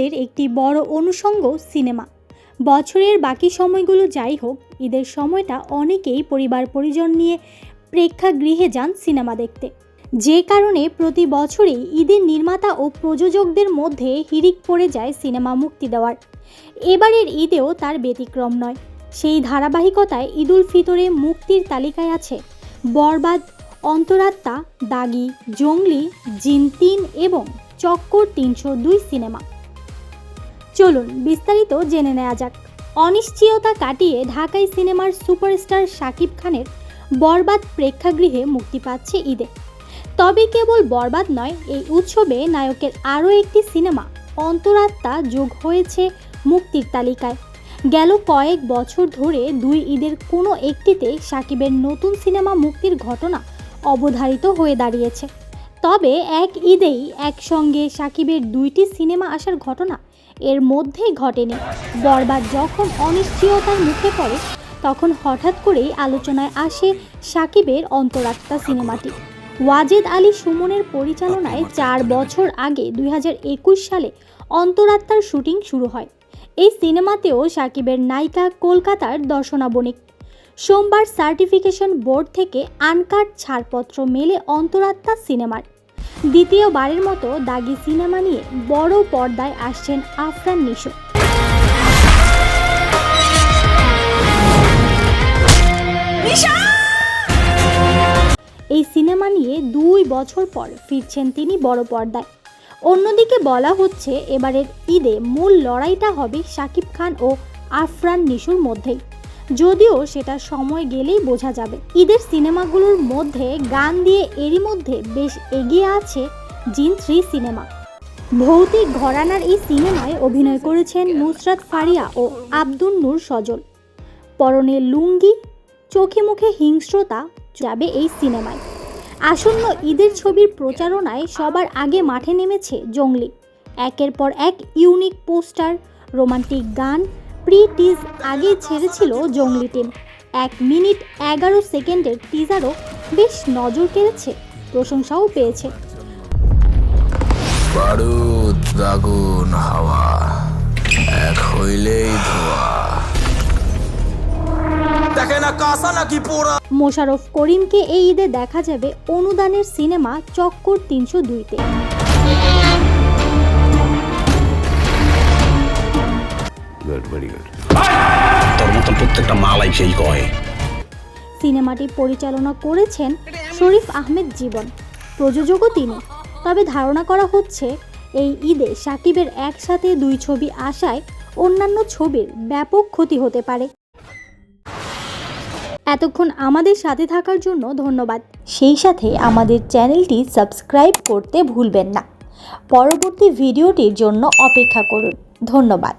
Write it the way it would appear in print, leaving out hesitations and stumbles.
ঈদের একটি বড় অনুষঙ্গ সিনেমা। বছরের বাকি সময়গুলো যাই হোক, ঈদের সময়টা অনেকেই পরিবার পরিজন নিয়ে প্রেক্ষাগৃহে যান সিনেমা দেখতে। যে কারণে প্রতি বছরই ঈদের নির্মাতা ও প্রযোজকদের মধ্যে হিড়িক পড়ে যায় সিনেমা মুক্তি দেওয়ার। এবারের ঈদেও তার ব্যতিক্রম নয়। সেই ধারাবাহিকতায় ঈদুল ফিতরে মুক্তির তালিকায় আছে বরবাদ, অন্তরাত্মা, দাগি, জঙ্গলি, জিন ৩ এবং চক্কর ৩০২ সিনেমা। চলুন বিস্তারিত জেনে নেওয়া যাক। অনিশ্চয়তা কাটিয়ে ঢাকাই সিনেমার সুপারস্টার শাকিব খানের বরবাদ প্রেক্ষাগৃহে মুক্তি পাচ্ছে ঈদে। তবে কেবল বরবাদ নয়, এই উৎসবে নায়কের আরও একটি সিনেমা অন্তরাত্মা যোগ হয়েছে মুক্তির তালিকায়। গেল কয়েক বছর ধরে দুই ঈদের কোনো একটিতে শাকিবের নতুন সিনেমা মুক্তির ঘটনা অবধারিত হয়ে দাঁড়িয়েছে। তবে এক ঈদেই একসঙ্গে শাকিবের দুইটি সিনেমা আসার ঘটনা এর মধ্যেই ঘটেনি। বরবাদ যখন অনিশ্চয়তার মুখে পড়ে, তখন হঠাৎ করেই আলোচনায় আসে শাকিবের অন্তরাত্মা সিনেমাটি। ওয়াজেদ আলী সুমনের পরিচালনায় 4 বছর আগে 2021 সালে অন্তরাত্মার শুটিং শুরু হয়। এই সিনেমাতেও শাকিবের নায়িকা কলকাতার দর্শনা বণিক। সোমবার সার্টিফিকেশন বোর্ড থেকে আনকাট ছাড়পত্র মেলে অন্তরাত্মা সিনেমার। দ্বিতীয়বারের মতো দাগি সিনেমা নিয়ে বড় পর্দায় আসছেন আফরান নিশো। এই সিনেমা নিয়ে 2 বছর পর ফিরছেন তিনি বড় পর্দায়। অন্যদিকে বলা হচ্ছে এবারের ঈদে মূল লড়াইটা হবে শাকিব খান ও আফরান নিশোর মধ্যেই, যদিও সেটা সময় গেলেই বোঝা যাবে। ঈদের সিনেমাগুলোর মধ্যে গান দিয়ে এরই মধ্যে বেশ এগিয়ে আছে জিন 3 সিনেমা। ভৌতিক ঘরানার এই সিনেমায় অভিনয় করেছেন নুসরাত ফারিয়া ও আব্দুন নূর সজল। পরনে লুঙ্গি, চোখে মুখে হিংস্রতা যাবে এই সিনেমায়। আসন্ন ঈদের ছবির প্রচারণায় সবার আগে মাঠে নেমেছে জঙ্গলি। একের পর এক ইউনিক পোস্টার, রোমান্টিক গান, প্রি টিজ আগেই ছেড়েছিল জঙ্গলি টিম। 1 মিনিট 11 সেকেন্ডের টিজারও বেশ নজর কেড়েছে, প্রশংসাও পেয়েছে। বারুদ, আগুন, হাওয়া এক হইলেই ধোয়া। মোশাররফ করিমকে এই ঈদে দেখা যাবে অনুদানের সিনেমা চক্কর ৩০২-তে। সিনেমাটি পরিচালনা করেছেন শরীফ আহমেদ জীবন, প্রযোজকও তিনি। তবে ধারণা করা হচ্ছে এই ঈদে শাকিবের একসাথে 2 ছবি আসায় অন্যান্য ছবির ব্যাপক ক্ষতি হতে পারে। এতক্ষণ আমাদের সাথে থাকার জন্য ধন্যবাদ। সেই সাথে আমাদের চ্যানেলটি সাবস্ক্রাইব করতে ভুলবেন না। পরবর্তী ভিডিওটির জন্য অপেক্ষা করুন। ধন্যবাদ।